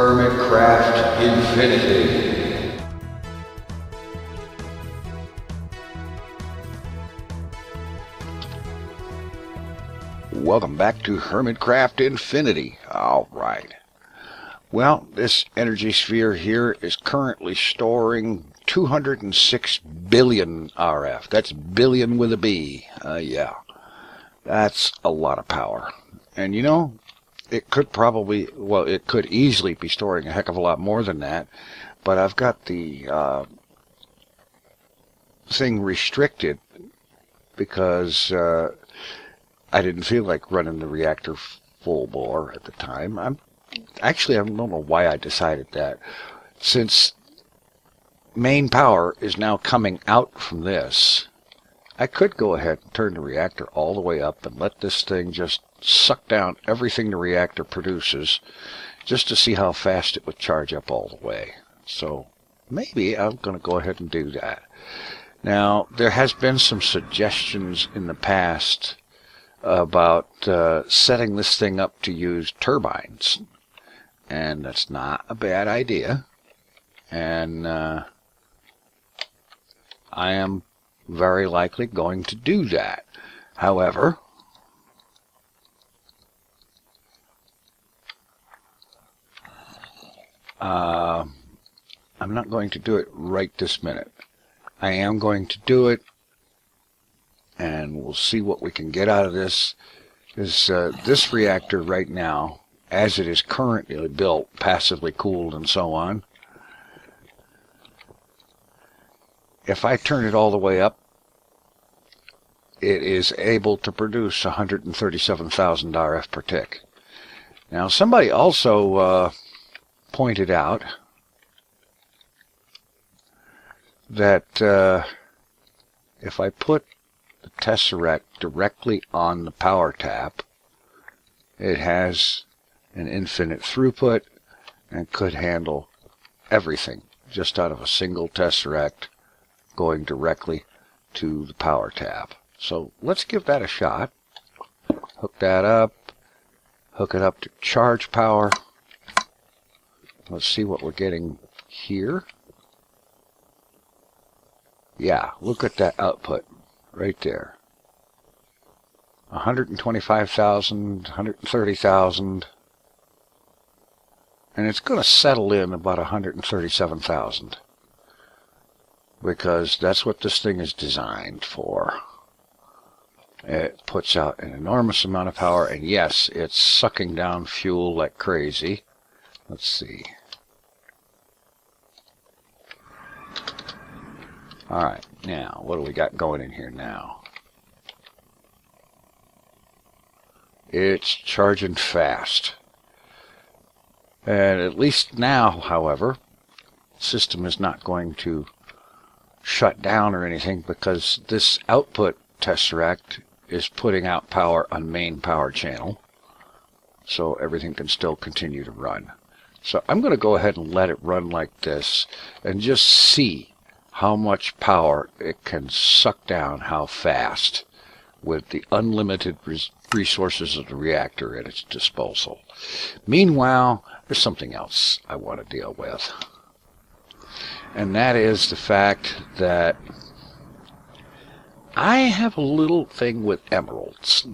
Hermitcraft Infinity. Welcome back to Hermitcraft Infinity. Alright. Well, this energy sphere here is currently storing 206 billion RF. That's billion with a B. Yeah. That's a lot of power. And you know, it could probably, well, it could easily be storing a heck of a lot more than that. But I've got the thing restricted because I didn't feel like running the reactor full bore at the time. I don't know why I decided that. Since main power is now coming out from this, I could go ahead and turn the reactor all the way up and let this thing just suck down everything the reactor produces just to see how fast it would charge up all the way. So maybe I'm going to go ahead and do that. Now, there has been some suggestions in the past about setting this thing up to use turbines. And that's not a bad idea. And I am very likely going to do that. However, I'm not going to do it right this minute. I am going to do it, and we'll see what we can get out of this. This reactor right now, as it is currently built, passively cooled and so on, if I turn it all the way up, it is able to produce 137,000 RF per tick. Now, somebody also pointed out that if I put the Tesseract directly on the power tap, it has an infinite throughput and could handle everything just out of a single Tesseract going directly to the power tap. So let's give that a shot. Hook that up, hook it up to charge power. Let's see what we're getting here. Yeah, look at that output right there. 125,000, 130,000. And it's going to settle in about 137,000. Because that's what this thing is designed for. It puts out an enormous amount of power, and yes, it's sucking down fuel like crazy. Let's see. Alright, now, what do we got going in here now? It's charging fast. And at least now, however, the system is not going to shut down or anything because this output Tesseract is putting out power on main power channel. So everything can still continue to run. So I'm going to go ahead and let it run like this and just see how much power it can suck down, how fast, with the unlimited resources of the reactor at its disposal. Meanwhile, there's something else I want to deal with. And that is the fact that I have a little thing with emeralds.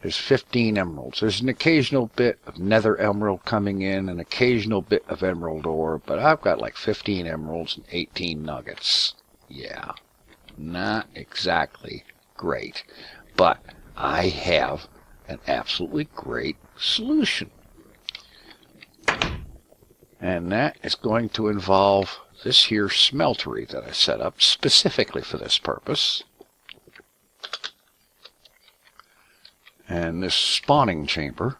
There's 15 emeralds. There's an occasional bit of nether emerald coming in, an occasional bit of emerald ore, but I've got like 15 emeralds and 18 nuggets. Yeah, not exactly great, but I have an absolutely great solution. And that is going to involve this here smeltery that I set up specifically for this purpose. And this spawning chamber.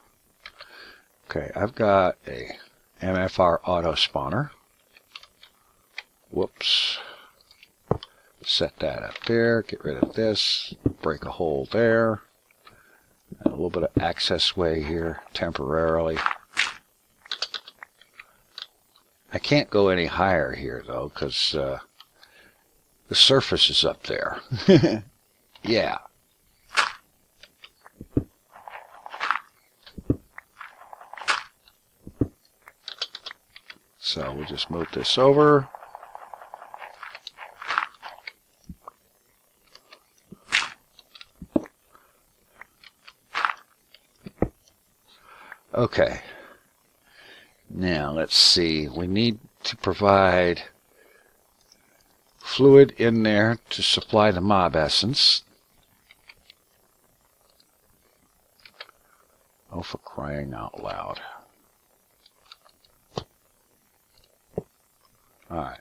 Okay, I've got a MFR auto spawner. Whoops. Set that up there, get rid of this, break a hole there. And a little bit of access way here temporarily. I can't go any higher here though, because the surface is up there. Yeah. So we'll just move this over. Okay. Now let's see. We need to provide fluid in there to supply the mob essence. Oh, for crying out loud. Alright.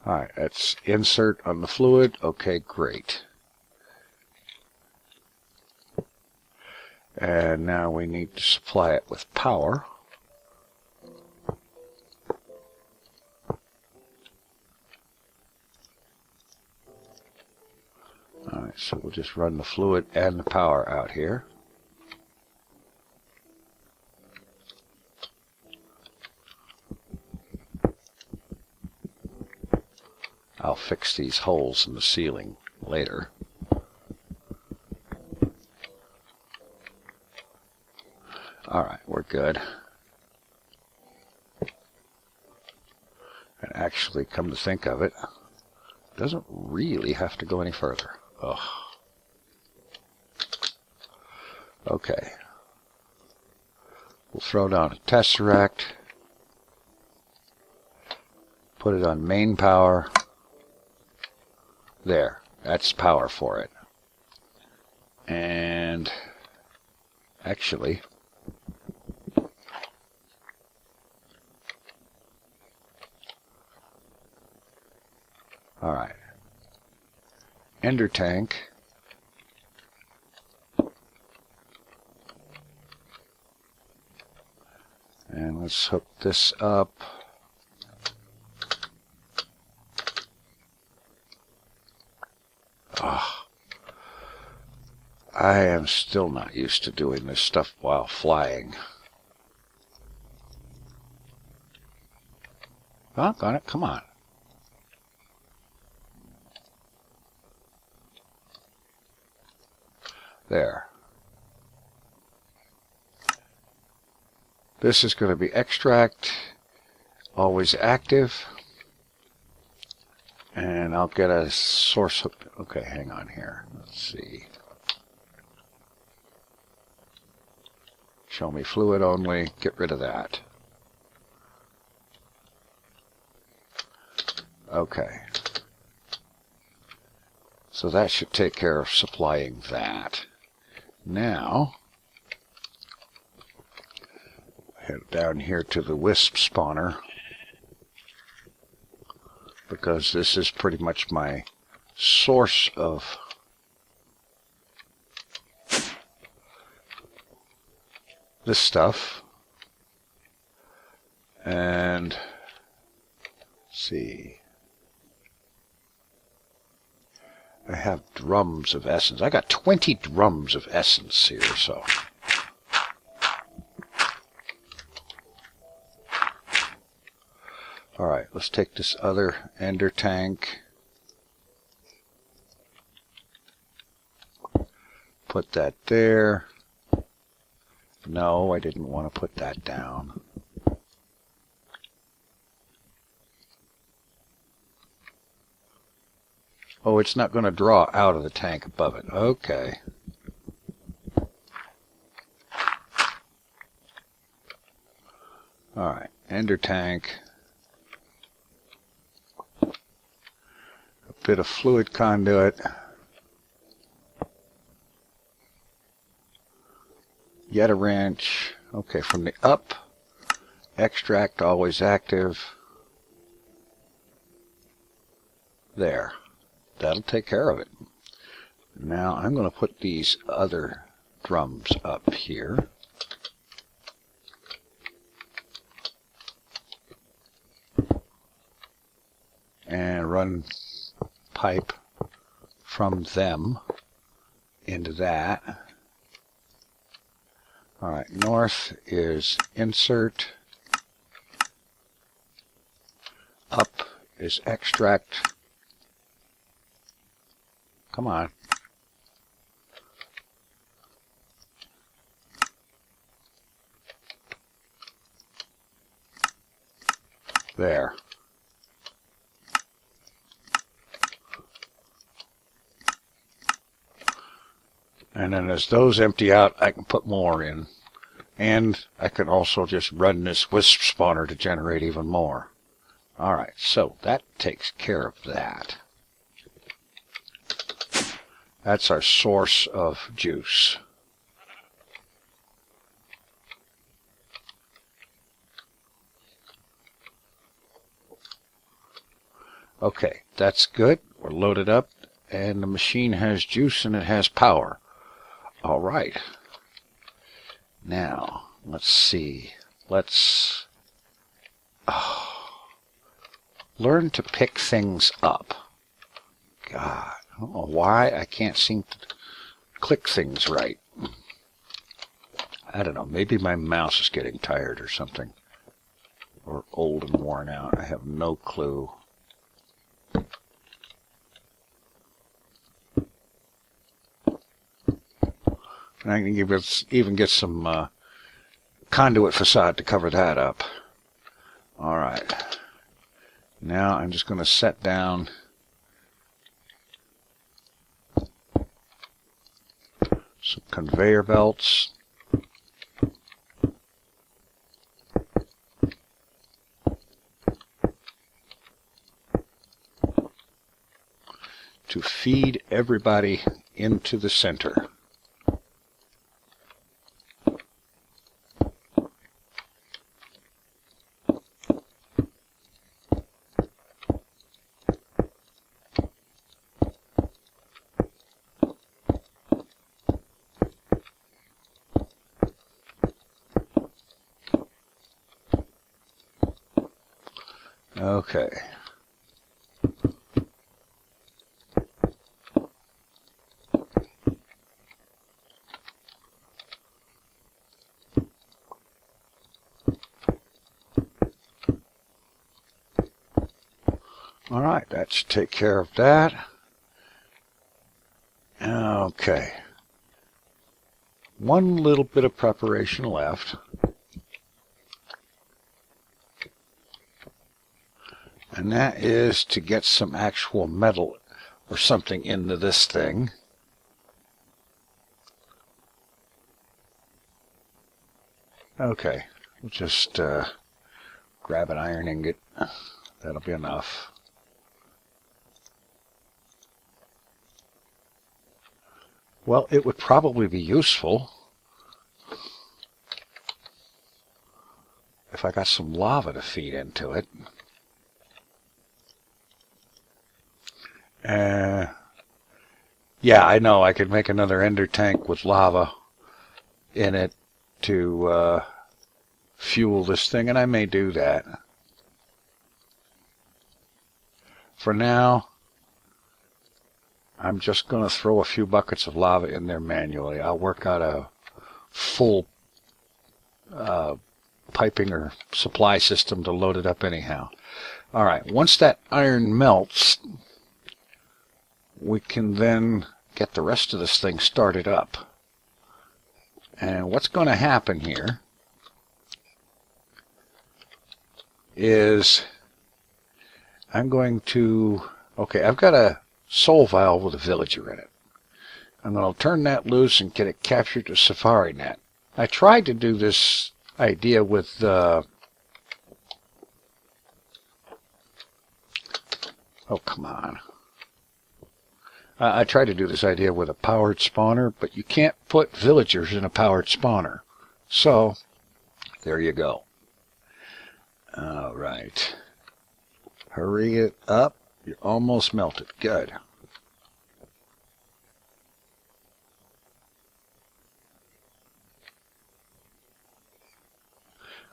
Alright, let's insert on the fluid. Okay, great. And now we need to supply it with power. Alright, so we'll just run the fluid and the power out here. I'll fix these holes in the ceiling later. Alright, we're good. And actually, come to think of it, it doesn't really have to go any further. Ugh. Okay. We'll throw down a tesseract. Put it on main power. There. That's power for it. And actually, alright. Ender tank. And let's hook this up. Ah, I am still not used to doing this stuff while flying. Oh, got it. Come on. There. This is going to be extract, always active. And I'll get a source hook. Okay, hang on here. Let's see. Show me fluid only. Get rid of that. Okay. So that should take care of supplying that. Now, head down here to the wisp spawner, because this is pretty much my source of this stuff. And let's see. I have drums of essence. I got 20 drums of essence here, so. Alright, let's take this other ender tank. Put that there. No, I didn't want to put that down. Oh, it's not going to draw out of the tank above it. Okay. Alright, ender tank. A bit of fluid conduit. Yet a wrench. Okay, from the up, extract always active. There. That'll take care of it. Now I'm going to put these other drums up here. And run pipe from them into that. Alright, north is insert. Up is extract. Come on, There. And then as those empty out, I can put more in. And I can also just run this wisp spawner to generate even more. Alright, so that takes care of that. That's our source of juice. Okay, that's good. We're loaded up, and the machine has juice and it has power. All right. Now, let's see. Let's learn to pick things up. God, I don't know why I can't seem to click things right. I don't know. Maybe my mouse is getting tired or something. Or old and worn out. I have no clue. And I can even get some conduit facade to cover that up. Alright. Now I'm just going to set down some conveyor belts. To feed everybody into the center. Okay. All right, that should take care of that. Okay. One little bit of preparation left. And that is to get some actual metal or something into this thing. Okay, we'll just grab an iron ingot. That'll be enough. Well, it would probably be useful if I got some lava to feed into it. Yeah, I know I could make another ender tank with lava in it to fuel this thing, and I may do that. For now, I'm just going to throw a few buckets of lava in there manually. I'll work out a full piping or supply system to load it up anyhow. All right, once that iron melts, we can then get the rest of this thing started up. And what's going to happen here is I'm going to, okay, I've got a soul vial with a villager in it. I'm going to turn that loose and get it captured to Safari Net. I tried to do this idea with oh, come on. I tried to do this idea with a powered spawner, but you can't put villagers in a powered spawner. So, there you go. All right. Hurry it up. You're almost melted. Good.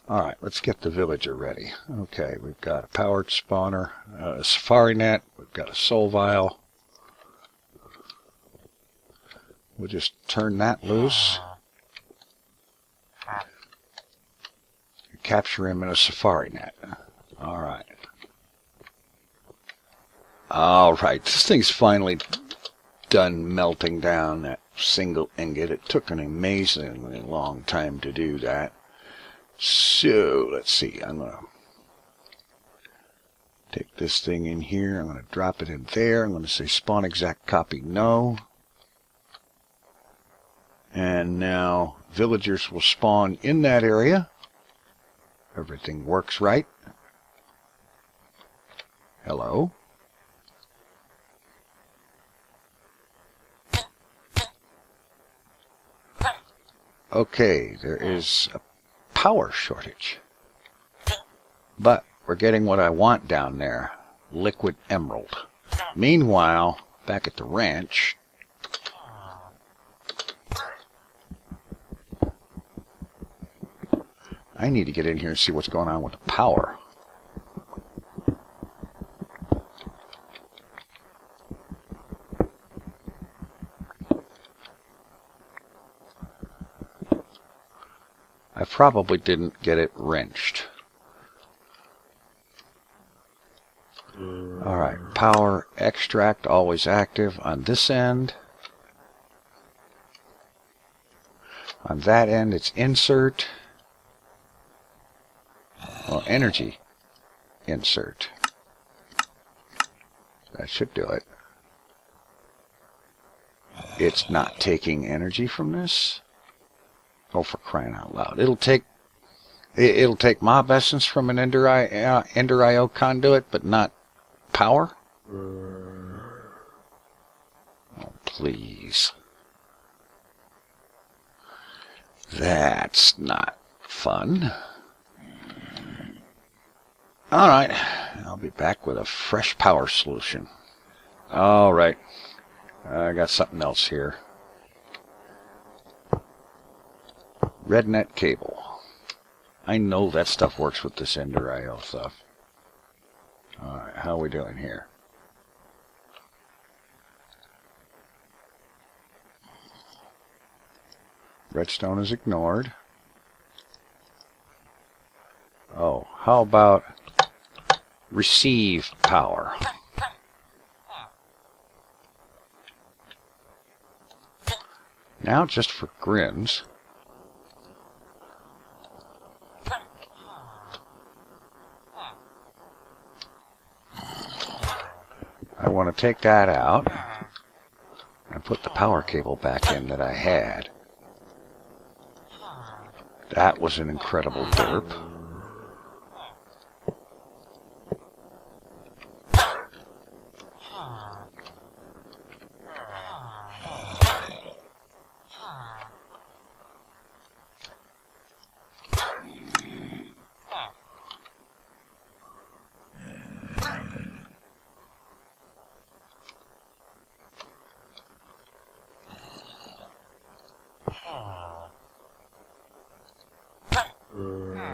All right, let's get the villager ready. Okay, we've got a powered spawner, a Safari Net, we've got a soul vial. We'll just turn that loose. Capture him in a Safari Net. All right. All right, this thing's finally done melting down that single ingot. It took an amazingly long time to do that. So, let's see. I'm going to Take this thing in here. I'm going to drop it in there. I'm going to say spawn exact copy no. And now villagers will spawn in that area. Everything works right. Hello. Okay, there is a power shortage. But we're getting what I want down there. Liquid emerald. Meanwhile, back at the ranch, I need to get in here and see what's going on with the power. I probably didn't get it wrenched. Alright, power extract always active on this end. On that end it's insert. Well, energy insert. That should do it. It's not taking energy from this. Oh, for crying out loud! It'll take mob essence from an Ender IO conduit, but not power. Oh, please. That's not fun. Alright, I'll be back with a fresh power solution. Alright, I got something else here. RedNet cable. I know that stuff works with this Ender IO stuff. Alright, how are we doing here? Redstone is ignored. Oh, how about receive power? Now, just for grins, I want to take that out and put the power cable back in that I had. That was an incredible derp.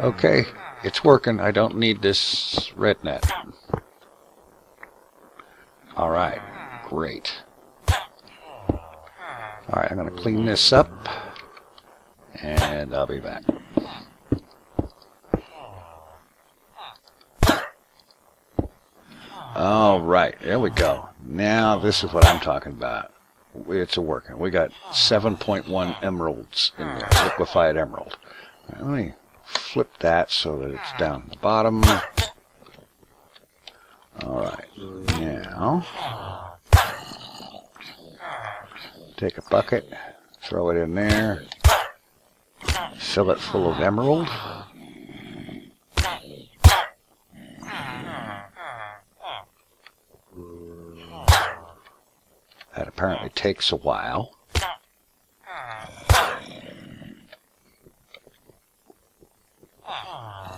Okay, it's working. I don't need this RedNet. Alright, great. Alright, I'm going to clean this up, and I'll be back. Alright, there we go. Now this is what I'm talking about. It's working. We got 7.1 emeralds in there, liquefied emerald. Let me flip that so that it's down the bottom. Alright, now take a bucket, throw it in there, fill it full of emerald. That apparently takes a while.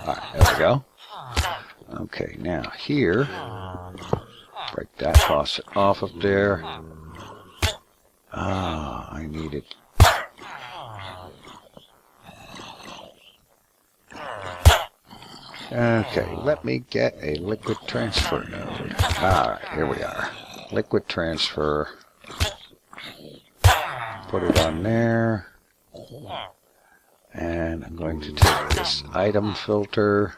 Alright, there we go. Okay, now here, break that faucet off of there. I need it. Okay, let me get a liquid transfer node. Alright, here we are. Liquid transfer. Put it on there. And I'm going to take this item filter,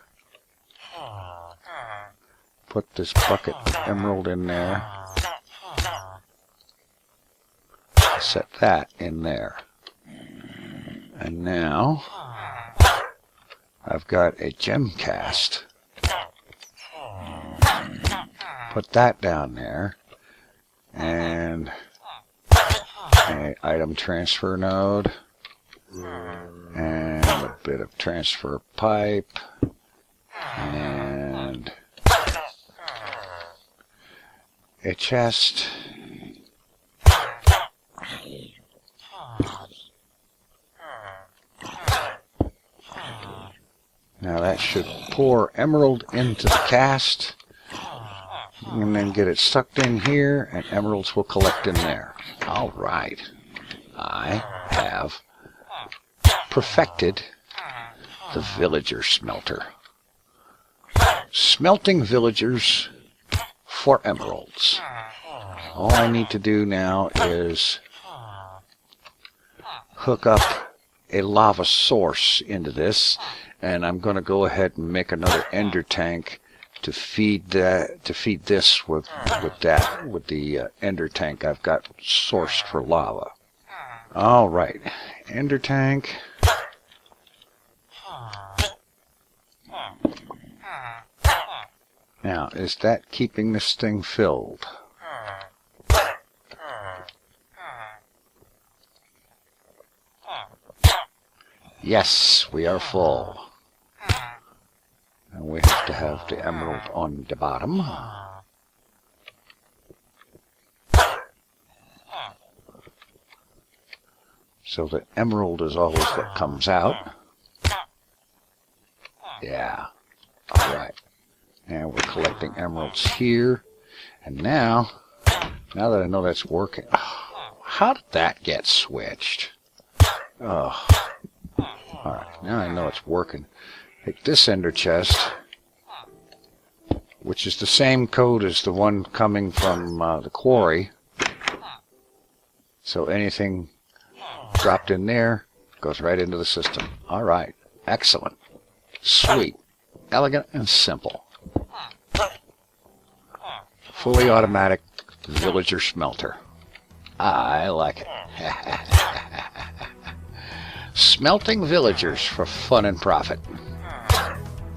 put this bucket of emerald in there, set that in there. And now I've got a gem cast. put that down there. And an item transfer node. And a bit of transfer pipe. And a chest. Now that should pour emerald into the cast, and then get it sucked in here, and emeralds will collect in there. All right. I have perfected the villager smelter. Smelting villagers for emeralds. All I need to do now is hook up a lava source into this, and I'm going to go ahead and make another ender tank to feed this with the ender tank I've got sourced for lava. All right, ender tank. Now, is that keeping this thing filled? Yes, we are full. And we have to have the emerald on the bottom. So the emerald is always what comes out. Yeah. Alright. And we're collecting emeralds here. And now that I know that's working... Oh, how did that get switched? Oh. Alright, now I know it's working. Take this ender chest, which is the same code as the one coming from the quarry. So anything dropped in there goes right into the system. Alright, excellent. Sweet. Elegant and simple. Fully automatic villager smelter. I like it. Smelting villagers for fun and profit.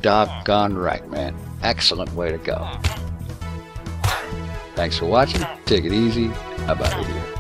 Doggone right, man. Excellent way to go. Thanks for watching. Take it easy. I'm out of here.